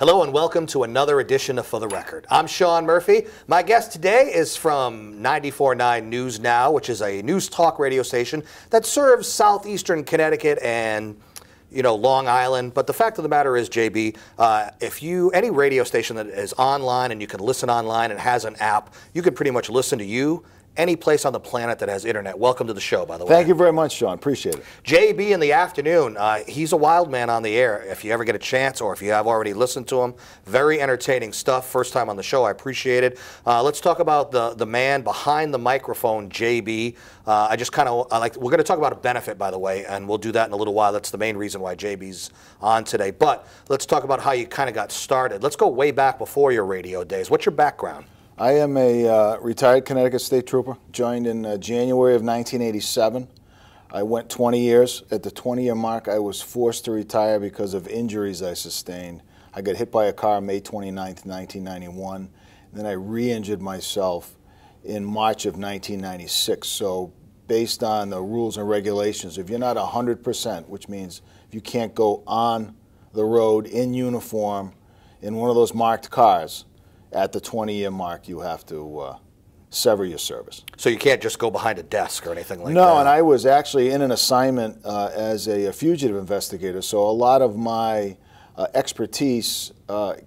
Hello and welcome to another edition of For the Record. I'm Sean Murphy. My guest today is from 94.9 News Now, which is a news talk radio station that serves southeastern Connecticut and Long Island. But the fact of the matter is, JB, any radio station that is online and you can listen online and has an app, you can pretty much listen to you any place on the planet that has internet. Welcome to the show, by the way. Thank you very much, Sean. Appreciate it. JB in the afternoon, he's a wild man on the air. If you ever get a chance or if you have already listened to him, very entertaining stuff. First time on the show, I appreciate it. Let's talk about the man behind the microphone, JB. We're going to talk about a benefit, by the way, and we'll do that in a little while. That's the main reason why JB's on today. But let's talk about how you kind of got started. Let's go way back before your radio days. What's your background? I am a retired Connecticut State Trooper, joined in January of 1987. I went 20 years. At the 20-year mark, I was forced to retire because of injuries I sustained. I got hit by a car May 29th, 1991, and then I re-injured myself in March of 1996. So based on the rules and regulations, if you're not 100%, which means if you can't go on the road in uniform in one of those marked cars, at the 20-year mark, you have to sever your service. So you can't just go behind a desk or anything like that? No, and I was actually in an assignment as a fugitive investigator, so a lot of my expertise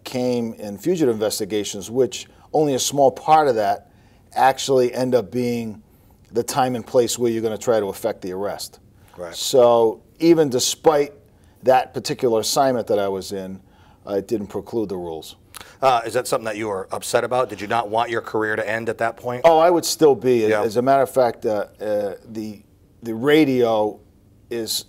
came in fugitive investigations, which only a small part of that actually end up being the time and place where you're going to try to effect the arrest. Right. So even despite that particular assignment that I was in, it didn't preclude the rules. Is that something that you were upset about? Did you not want your career to end at that point? Oh, I would still be. Yeah. As a matter of fact, the radio is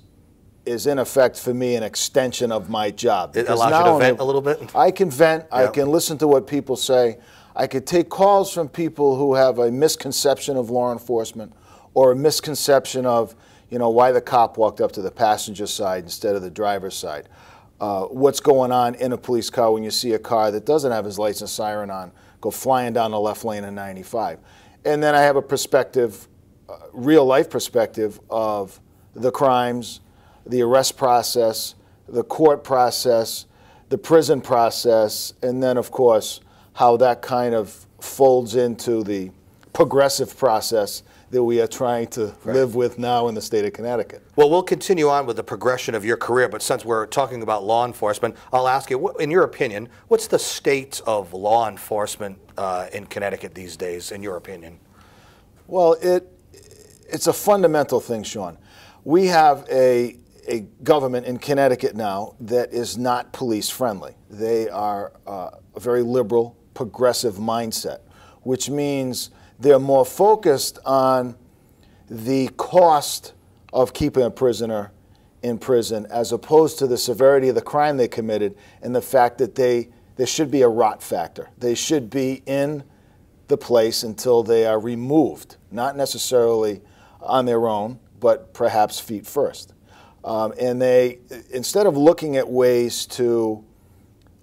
in effect for me an extension of my job. It allows you to vent a little bit? I can vent. Yeah. I can listen to what people say. I could take calls from people who have a misconception of law enforcement or a misconception of, why the cop walked up to the passenger side instead of the driver's side. What's going on in a police car when you see a car that doesn't have his lights and siren on go flying down the left lane of 95. And then I have a perspective, real-life perspective of the crimes, the arrest process, the court process, the prison process, and then, of course, how that kind of folds into the progressive process that we are trying to live with now in the state of Connecticut. Well, we'll continue on with the progression of your career, but since we're talking about law enforcement, I'll ask you, in your opinion, what's the state of law enforcement in Connecticut these days, in your opinion? Well, it's a fundamental thing, Sean. We have a government in Connecticut now that is not police friendly. They are a very liberal, progressive mindset, which means they're more focused on the cost of keeping a prisoner in prison as opposed to the severity of the crime they committed and the fact that there should be a rot factor. They should be in the place until they are removed, not necessarily on their own, but perhaps feet first. And they, instead of looking at ways to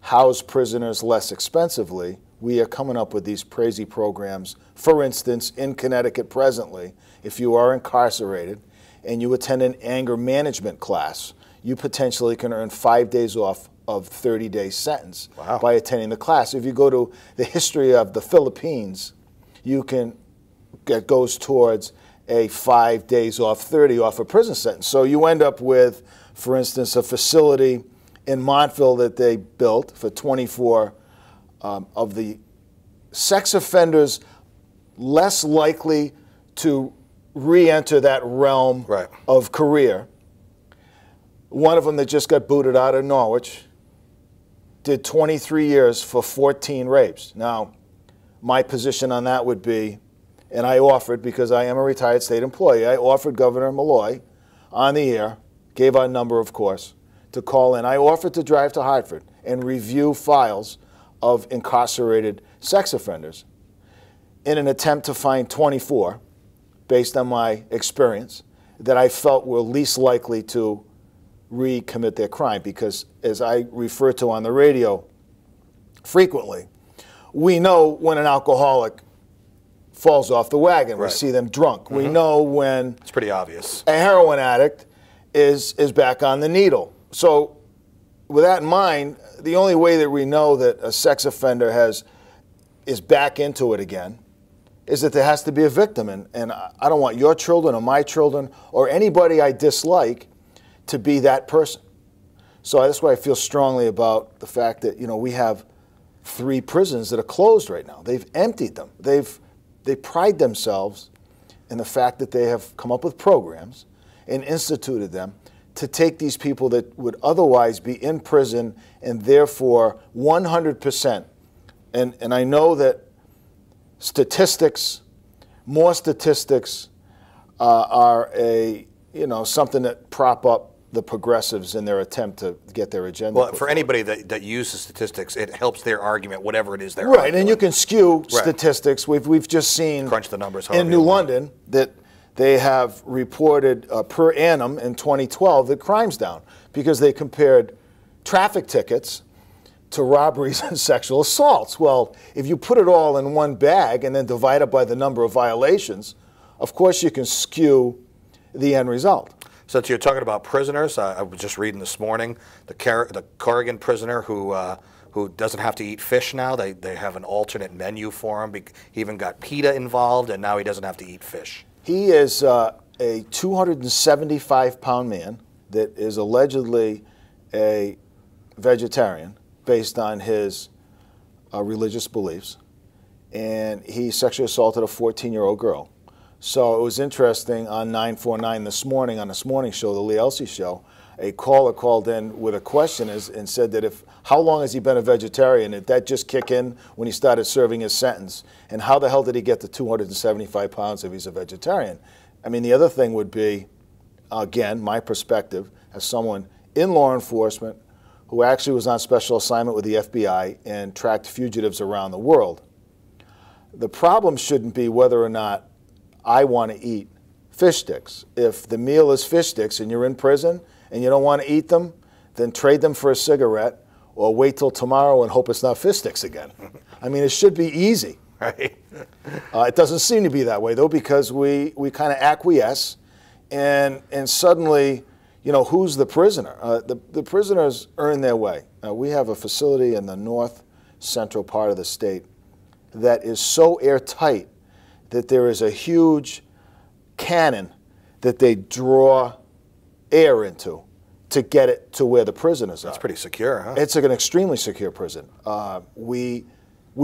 house prisoners less expensively, we are coming up with these crazy programs. For instance, in Connecticut presently, if you are incarcerated and you attend an anger management class, you potentially can earn 5 days off of 30-day sentence by attending the class. If you go to the history of the Philippines, that goes towards a 5 days off, 30 off a prison sentence. So you end up with, for instance, a facility in Montville that they built for 24 of the sex offenders less likely to re-enter that realm of career. One of them that just got booted out of Norwich did 23 years for 14 rapes. Now, my position on that would be, and I offered, because I am a retired state employee, I offered Governor Malloy on the air, gave our number, of course, to call in. I offered to drive to Hartford and review files of incarcerated sex offenders in an attempt to find 24, based on my experience, that I felt were least likely to recommit their crime. Because, as I refer to on the radio frequently, we know when an alcoholic falls off the wagon. We see them drunk. We know when it's pretty obvious. A heroin addict is back on the needle. So with that in mind, the only way that we know that a sex offender is back into it again is that there has to be a victim. And I don't want your children or my children or anybody I dislike to be that person. So that's why I feel strongly about the fact that, we have 3 prisons that are closed right now. They've emptied them. They pride themselves in the fact that they have come up with programs and instituted them to take these people that would otherwise be in prison and therefore 100%. And I know that more statistics are something that prop up the progressives in their attempt to get their agenda. Well, for anybody that uses statistics, it helps their argument, whatever it is they're right, arguing. and you can skew statistics. We've just seen crunch the numbers in New London that they have reported per annum in 2012 that crime's down because they compared traffic tickets to robberies and sexual assaults. Well, if you put it all in one bag and then divide it by the number of violations, of course you can skew the end result. Since you're talking about prisoners, I was just reading this morning, the Corrigan prisoner who doesn't have to eat fish now. They have an alternate menu for him. He even got PETA involved, and now he doesn't have to eat fish. He is a 275-pound man that is allegedly a vegetarian based on his religious beliefs, and he sexually assaulted a 14-year-old girl. So it was interesting on 949 this morning, on this morning show, the Lee Elsey show, a caller called in with a question and said that how long has he been a vegetarian? Did that just kick in when he started serving his sentence? And how the hell did he get to 275 pounds if he's a vegetarian? I mean, the other thing would be, again, my perspective as someone in law enforcement who actually was on special assignment with the FBI and tracked fugitives around the world. The problem shouldn't be whether or not I want to eat fish sticks. If the meal is fish sticks and you're in prison and you don't want to eat them, then trade them for a cigarette or wait till tomorrow and hope it's not fish sticks again. I mean, it should be easy. Right. It doesn't seem to be that way, though, because we kind of acquiesce and suddenly, who's the prisoner? The prisoners earn their way. We have a facility in the north central part of the state that is so airtight that there is a huge cannon that they draw air into to get it to where the prisoners are. That's pretty secure, huh? It's an extremely secure prison. We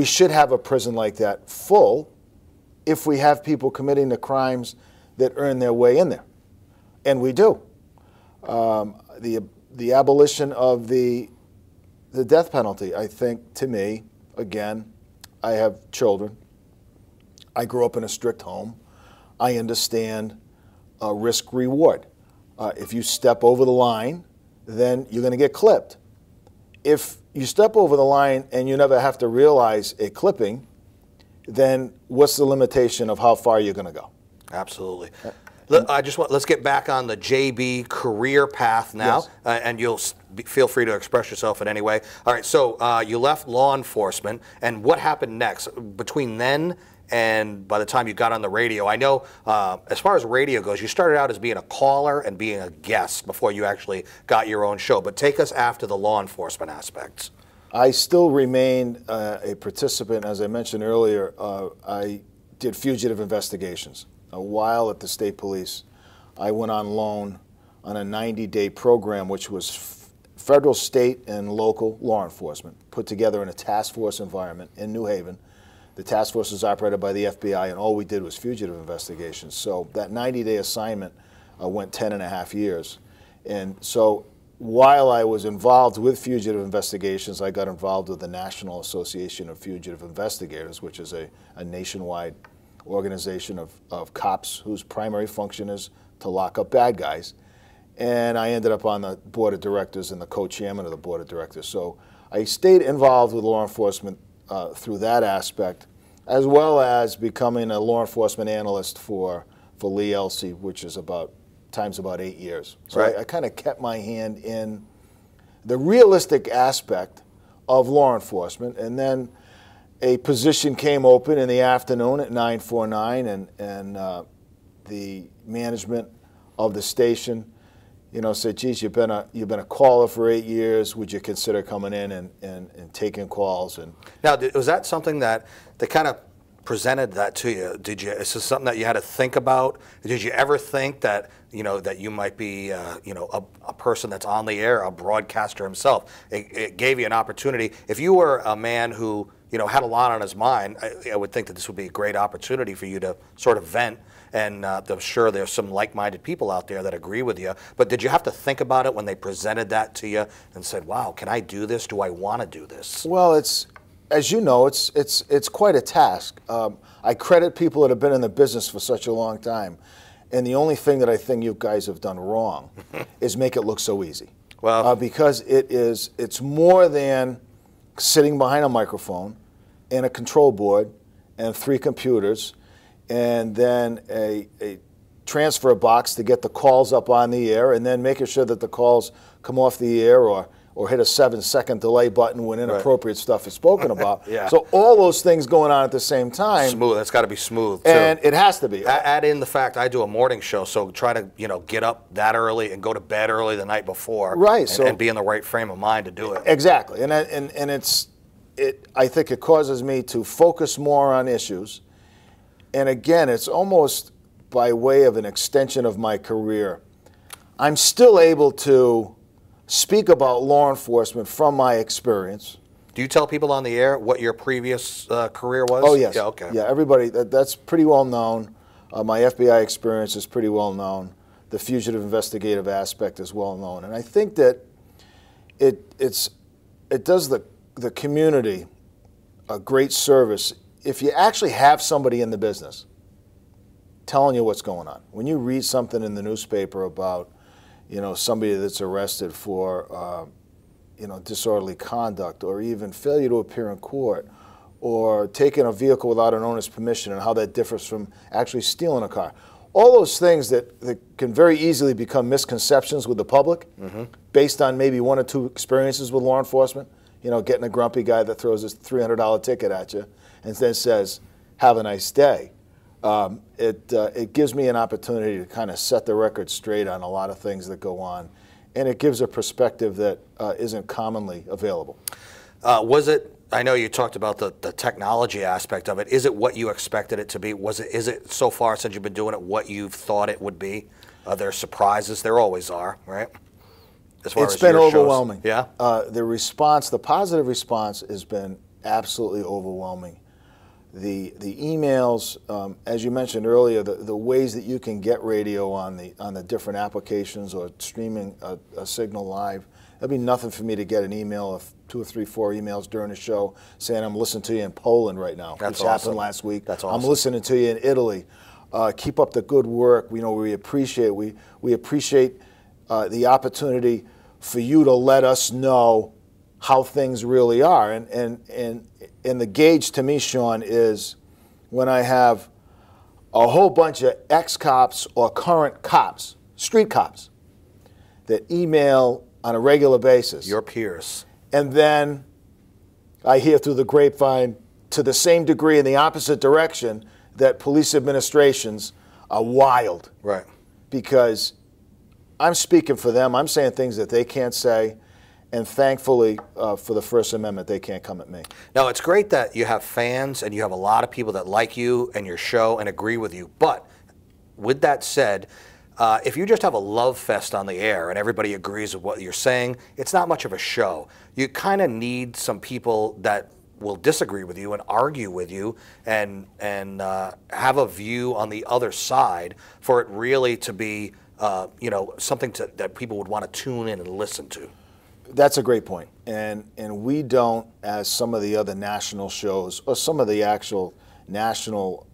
should have a prison like that full if we have people committing the crimes that earn their way in there. And we do. The abolition of the death penalty, I think, to me, again, I have children. I grew up in a strict home. I understand risk-reward. If you step over the line, then you're going to get clipped. If you step over the line and you never have to realize a clipping, then what's the limitation of how far you're going to go? Absolutely. Let's get back on the JB career path now, yes. And you'll feel free to express yourself in any way. All right, so you left law enforcement, and what happened next between then and by the time you got on the radio? I know as far as radio goes, you started out as being a caller and being a guest before you actually got your own show. But take us after the law enforcement aspects. I still remain a participant. As I mentioned earlier, I did fugitive investigations. While at the state police, I went on loan on a 90-day program, which was federal, state, and local law enforcement put together in a task force environment in New Haven. The task force was operated by the FBI, and all we did was fugitive investigations. So that 90-day assignment went 10 and a half years. And so while I was involved with fugitive investigations, I got involved with the National Association of Fugitive Investigators, which is a nationwide organization of cops whose primary function is to lock up bad guys. And I ended up on the board of directors and the co-chairman of the board of directors. So I stayed involved with law enforcement through that aspect, as well as becoming a law enforcement analyst for Lee Elsey, which is about 8 years. So right. I kind of kept my hand in the realistic aspect of law enforcement, and then a position came open in the afternoon at 949, and the management of the station say, geez, you've been a caller for 8 years. Would you consider coming in and taking calls? And now, was that something that they kind of presented that to you? Is this something that you had to think about? Did you ever think that that you might be a person that's on the air, a broadcaster himself? It gave you an opportunity. If you were a man who had a lot on his mind, I would think that this would be a great opportunity for you to sort of vent. And I'm sure there's some like-minded people out there that agree with you. But did you have to think about it when they presented that to you and said, "Wow, can I do this? Do I want to do this?" Well, as you know, it's quite a task. I credit people that have been in the business for such a long time, and the only thing that I think you guys have done wrong is make it look so easy. Well, because it's more than sitting behind a microphone and a control board and 3 computers and then a transfer box to get the calls up on the air, and then making sure that the calls come off the air or hit a 7-second delay button when inappropriate stuff is spoken about. Yeah. So all those things going on at the same time. Smooth. That's got to be smooth, too. And it has to be. Add in the fact I do a morning show, so try to get up that early and go to bed early the night before. Right. And be in the right frame of mind to do it. Exactly. And I think it causes me to focus more on issues. And again, it's almost by way of an extension of my career. I'm still able to speak about law enforcement from my experience. Do you tell people on the air what your previous career was? Oh, yes. Yeah, okay. Yeah, everybody, that's pretty well known. My FBI experience is pretty well known. The fugitive investigative aspect is well known. And I think that it does the community a great service if you actually have somebody in the business telling you what's going on. When you read something in the newspaper about, somebody that's arrested for, disorderly conduct, or even failure to appear in court, or taking a vehicle without an owner's permission, and how that differs from actually stealing a car. All those things that can very easily become misconceptions with the public, based on maybe 1 or 2 experiences with law enforcement. Getting a grumpy guy that throws his $300 ticket at you and then says, "Have a nice day." It gives me an opportunity to kind of set the record straight on a lot of things that go on, and it gives a perspective that isn't commonly available. I know you talked about the technology aspect of it. Is it what you expected it to be? Is it so far since you've been doing it what you've thought it would be? Are there surprises? There always are, right? It's been overwhelming. Yeah? The positive response has been absolutely overwhelming. The emails, as you mentioned earlier, the ways that you can get radio on the different applications or streaming a signal live, that'd be nothing for me to get an email of 2 or 3, 4 emails during the show saying, "I'm listening to you in Poland right now," That's which awesome. happened last week. That's awesome. "I'm listening to you in Italy. Keep up the good work. We appreciate we appreciate the opportunity for you to let us know how things really are." And the gauge to me, Sean, is when I have a whole bunch of ex-cops or current cops, street cops, that email on a regular basis. Your peers. And then I hear through the grapevine, to the same degree in the opposite direction, that police administrations are wild. Right. Because I'm speaking for them. I'm saying things that they can't say. And thankfully, for the First Amendment, they can't come at me. Now, it's great that you have fans and you have a lot of people that like you and your show and agree with you. But with that said, if you just have a love fest on the air and everybody agrees with what you're saying, it's not much of a show. You kind of need some people that will disagree with you and argue with you and have a view on the other side for it really to be something that people would want to tune in and listen to. That's a great point. And we don't, as some of the other national shows or some of the actual national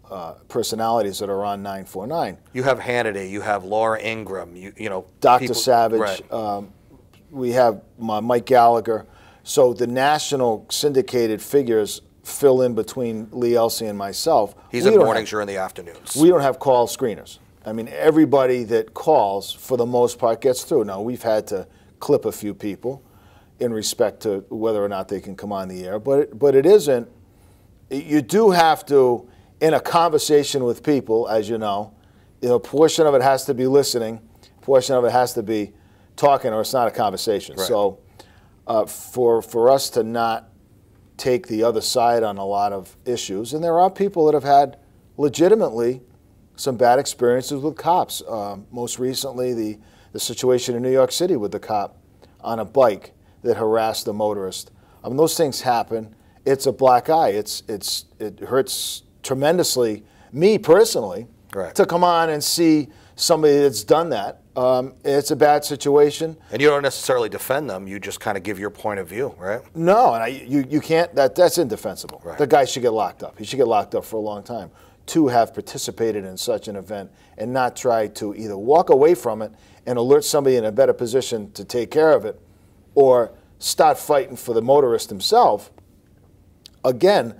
personalities that are on 949. You have Hannity, you have Laura Ingraham, Dr. Savage, right. We have Mike Gallagher. So the national syndicated figures fill in between Lee Elsey and myself. He's in the mornings, you're in the afternoons. We don't have call screeners. I mean, everybody that calls, for the most part, gets through. Now, we've had to clip a few people in respect to whether or not they can come on the air, but it isn't. You do have to, in a conversation with people, as you know, a portion of it has to be listening, a portion of it has to be talking or it's not a conversation. Right. So for us to not take the other side on a lot of issues, and there are people that have had legitimately some bad experiences with cops. Most recently, the situation in New York City with the cop on a bike that harassed the motorist. Those things happen. It's a black eye. It hurts tremendously me personally to come on and see somebody that's done that. It's a bad situation. And you don't necessarily defend them. You just kind of give your point of view, right? No, and you can't. That's indefensible. Right. The guy should get locked up. He should get locked up for a long time. To have participated in such an event and not try to either walk away from it and alert somebody in a better position to take care of it, or start fighting for the motorist himself. Again,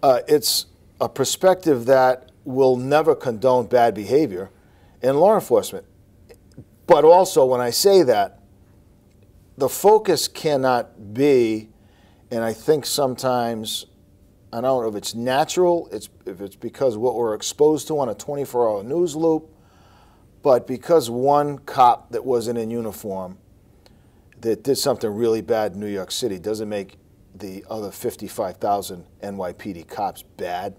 it's a perspective that will never condone bad behavior in law enforcement. But also, when I say that, the focus cannot be, and I think sometimes, I don't know if it's natural, if it's because what we're exposed to on a 24-hour news loop, but because one cop that wasn't in uniform that did something really bad in New York City doesn't make the other 55,000 NYPD cops bad.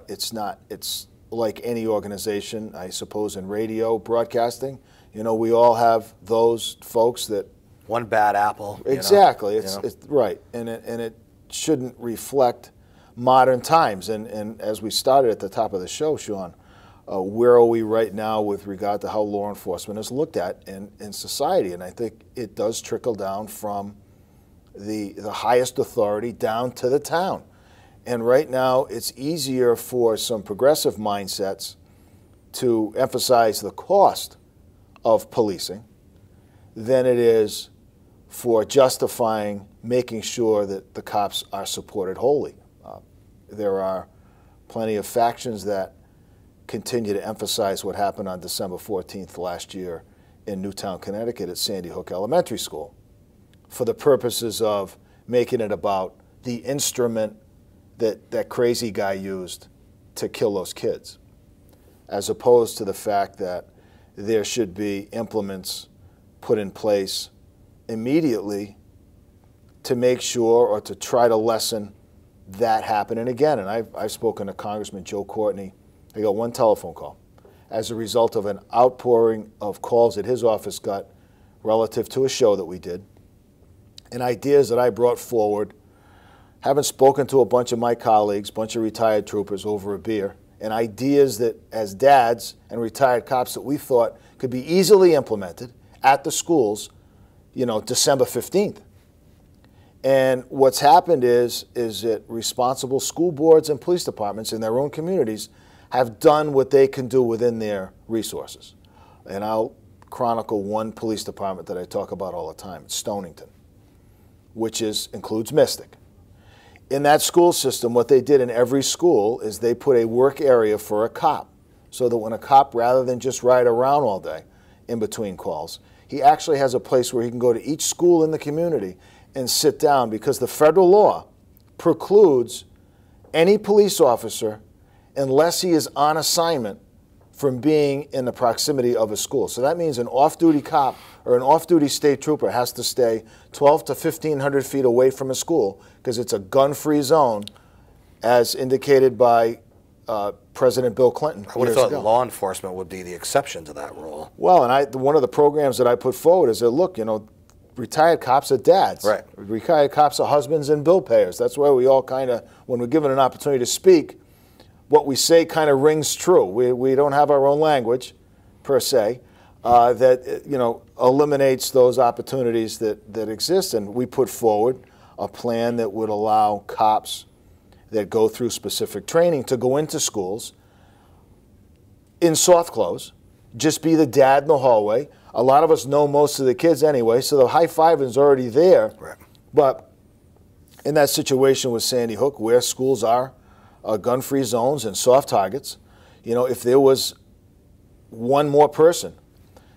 It's not. It's like any organization, I suppose, in radio broadcasting. We all have those folks that one bad apple. Exactly. It's right, and it shouldn't reflect modern times. And as we started at the top of the show, Sean, where are we right now with regard to how law enforcement is looked at in society? And I think it does trickle down from the highest authority down to the town. And right now, it's easier for some progressive mindsets to emphasize the cost of policing than it is for justifying making sure that the cops are supported wholly. There are plenty of factions that continue to emphasize what happened on December 14th last year in Newtown, Connecticut at Sandy Hook Elementary School for the purposes of making it about the instrument that crazy guy used to kill those kids, as opposed to the fact that there should be implements put in place immediately to make sure or to try to lessen that happening again. And I've spoken to Congressman Joe Courtney. I got one telephone call as a result of an outpouring of calls that his office got relative to a show that we did and ideas that I brought forward, having spoken to a bunch of my colleagues, a bunch of retired troopers over a beer, and ideas that as dads and retired cops that we thought could be easily implemented at the schools, December 15th. And what's happened is that responsible school boards and police departments in their own communities have done what they can do within their resources. And I'll chronicle one police department that I talk about all the time. It's Stonington, which includes Mystic. In that school system, what they did in every school is they put a work area for a cop, so that when a cop, rather than just ride around all day in between calls, he actually has a place where he can go to each school in the community and sit down, because the federal law precludes any police officer, unless he is on assignment, from being in the proximity of a school. So that means an off-duty cop or an off-duty state trooper has to stay 12 to 1,500 feet away from a school, because it's a gun-free zone, as indicated by President Bill Clinton. I would have thought law enforcement would be the exception to that rule. Well, and one of the programs that I put forward is that, look, retired cops are dads. Right. Retired cops are husbands and bill payers. That's why we all kind of, when we're given an opportunity to speak, what we say kind of rings true. We don't have our own language, per se, that eliminates those opportunities that exist. And we put forward a plan that would allow cops that go through specific training to go into schools in soft clothes, just be the dad in the hallway. A lot of us know most of the kids anyway, so the high-fiving is already there. Right. But in that situation with Sandy Hook, where schools are gun-free zones and soft targets, if there was one more person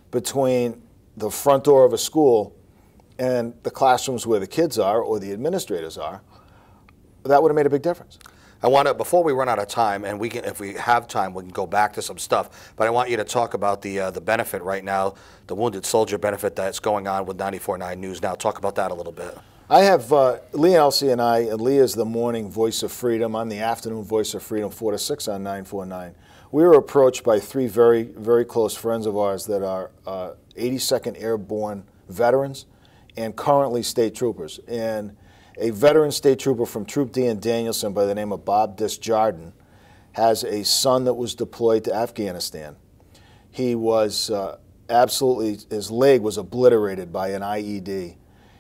between the front door of a school and the classrooms where the kids are or the administrators are, that would have made a big difference. I want to, before we run out of time, and we can, if we have time, we can go back to some stuff. But I want you to talk about the benefit right now, the Wounded Soldier benefit that's going on with 94.9 News Now. Talk about that a little bit. I have Lee and Elsie and I, and Lee is the morning voice of freedom. I'm the afternoon voice of freedom, 4 to 6 on 949. We were approached by three very, very close friends of ours that are 82nd Airborne veterans and currently state troopers. And a veteran state trooper from Troop D in Danielson by the name of Bob Desjardins has a son that was deployed to Afghanistan. He was absolutely, his leg was obliterated by an IED.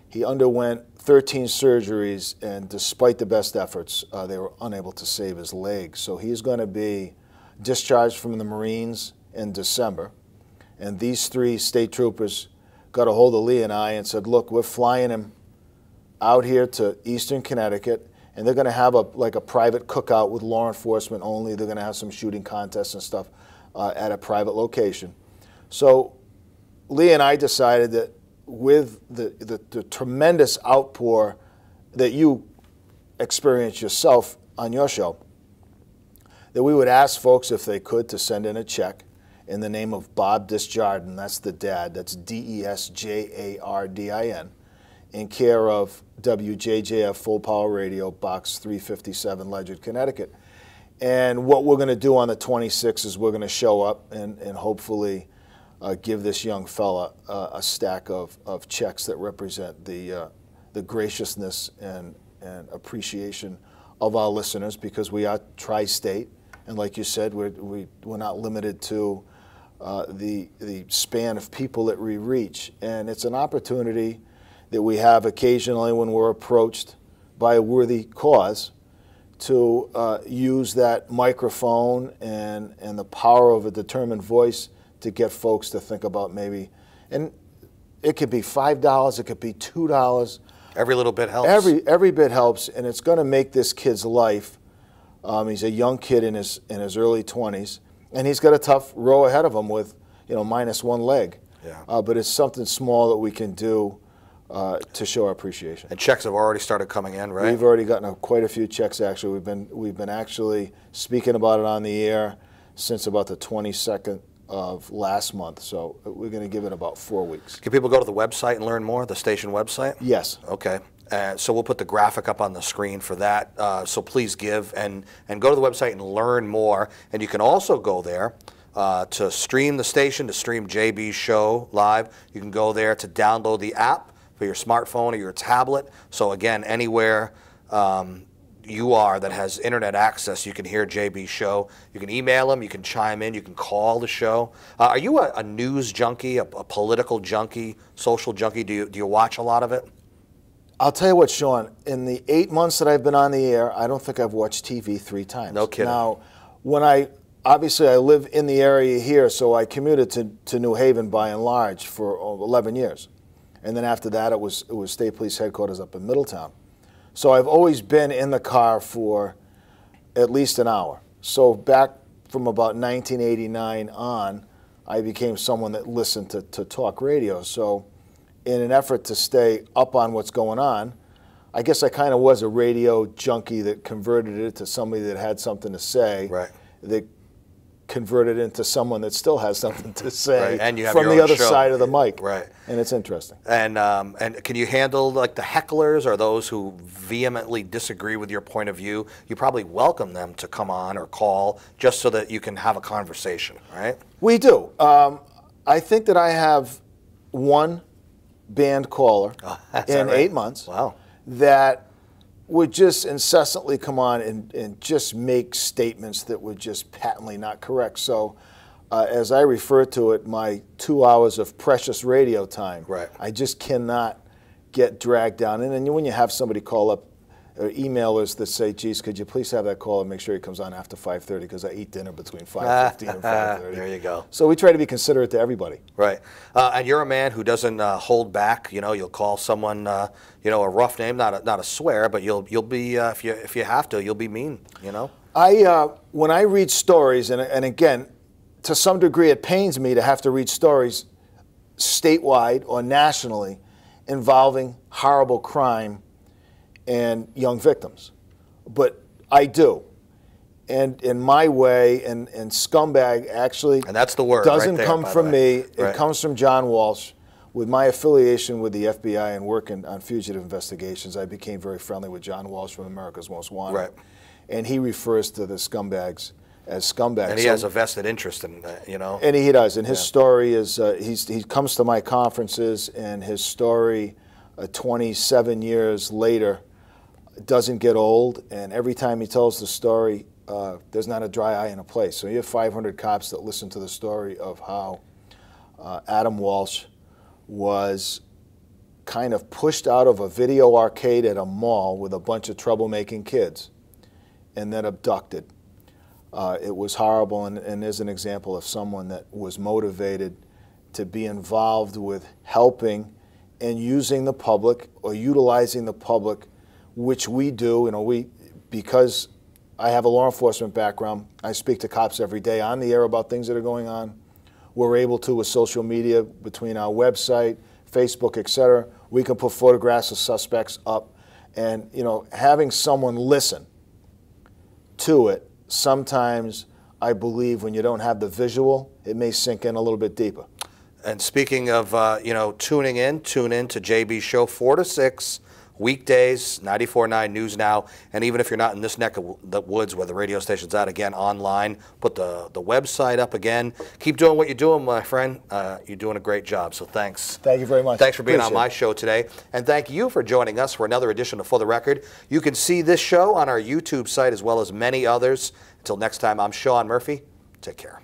He underwent 13 surgeries, and despite the best efforts, they were unable to save his leg. So he's going to be discharged from the Marines in December. And these three state troopers got a hold of Lee and I and said, look, we're flying him out here to Eastern Connecticut, and they're going to have like a private cookout with law enforcement only. They're going to have some shooting contests and stuff at a private location. So Lee and I decided that with the tremendous outpour that you experience yourself on your show, that we would ask folks if they could to send in a check in the name of Bob Desjardins, that's the dad, that's Desjardin, in care of WJJF Full Power Radio, Box 357, Ledyard, Connecticut. And what we're going to do on the 26th is we're going to show up and hopefully give this young fella a stack of checks that represent the graciousness and appreciation of our listeners, because we are tri-state, and like you said, we're not limited to the span of people that we reach. And it's an opportunity that we have occasionally when we're approached by a worthy cause to use that microphone and the power of a determined voice to get folks to think about maybe, and it could be $5, it could be $2. Every little bit helps. Every bit helps, and it's going to make this kid's life. He's a young kid in his early 20s, and he's got a tough row ahead of him with, minus one leg. Yeah. But it's something small that we can do to show our appreciation. And checks have already started coming in, right? We've already gotten quite a few checks. Actually, we've been actually speaking about it on the air since about the 22nd of last month. So we're going to give it about 4 weeks. Can people go to the website and learn more? The station website? Yes. Okay. So we'll put the graphic up on the screen for that. So please give and go to the website and learn more. And you can also go there to stream the station, to stream JB's show live. You can go there to download the app for your smartphone or your tablet. So again, anywhere you are that has internet access, you can hear JB's show. You can email him, you can chime in, you can call the show. Are you a news junkie, a political junkie, social junkie? Do you watch a lot of it? I'll tell you what, Sean, in the 8 months that I've been on the air, I don't think I've watched TV 3 times. No kidding. Now, obviously I live in the area here, so I commuted to New Haven by and large for 11 years. And then after that, it was State Police Headquarters up in Middletown. So I've always been in the car for at least an hour. So back from about 1989 on, I became someone that listened to talk radio. So in an effort to stay up on what's going on, I guess I kind of was a radio junkie that converted it to somebody that had something to say. Right. That converted into someone that still has something to say, right. And you have from your the own other show. side of the mic. Right. And it's interesting. And can you handle like the hecklers or those who vehemently disagree with your point of view? You probably welcome them to come on or call just so that you can have a conversation, right? We do. I think that I have one banned caller in 8 months. Wow. That would just incessantly come on and just make statements that were just patently not correct. So as I refer to it, my 2 hours of precious radio time, right. I just cannot get dragged down. And then when you have somebody call up, or emailers that say, geez, could you please have that call and make sure he comes on after 5:30 because I eat dinner between 5:15 and 5:30. There you go. So we try to be considerate to everybody. Right. And you're a man who doesn't hold back. You'll call someone, a rough name, not a swear, but you'll be, if you have to, you'll be mean, When I read stories, and again, to some degree it pains me to have to read stories statewide or nationally involving horrible crime and young victims. But I do. And in my way, and scumbag actually, and that's the word, doesn't right there, come from me. Right. It comes from John Walsh. With my affiliation with the FBI and working on fugitive investigations, I became very friendly with John Walsh from America's Most Wanted. Right. And he refers to the scumbags as scumbags. And he has a vested interest in that, you know. And he does. And his story is, he comes to my conferences, and his story 27 years later doesn't get old. And every time he tells the story, there's not a dry eye in a place. So you have 500 cops that listen to the story of how Adam Walsh was kind of pushed out of a video arcade at a mall with a bunch of troublemaking kids and then abducted. It was horrible, and there's an example of someone that was motivated to be involved with helping and using the public or utilizing the public, which we do. You know, because I have a law enforcement background, I speak to cops every day on the air about things that are going on. We're able to, with social media, between our website, Facebook, etc., we can put photographs of suspects up. And, you know, having someone listen to it, sometimes I believe when you don't have the visual, it may sink in a little bit deeper. And speaking of, you know, tune in to JB's show 4 to 6, weekdays, 94.9 News Now. And even if you're not in this neck of the woods where the radio station's at, again, online, put the website up again. Keep doing what you're doing, my friend. You're doing a great job, so thanks. Thank you very much. Thanks for being on my show today. And thank you for joining us for another edition of For the Record. You can see this show on our YouTube site as well as many others. Until next time, I'm Sean Murphy. Take care.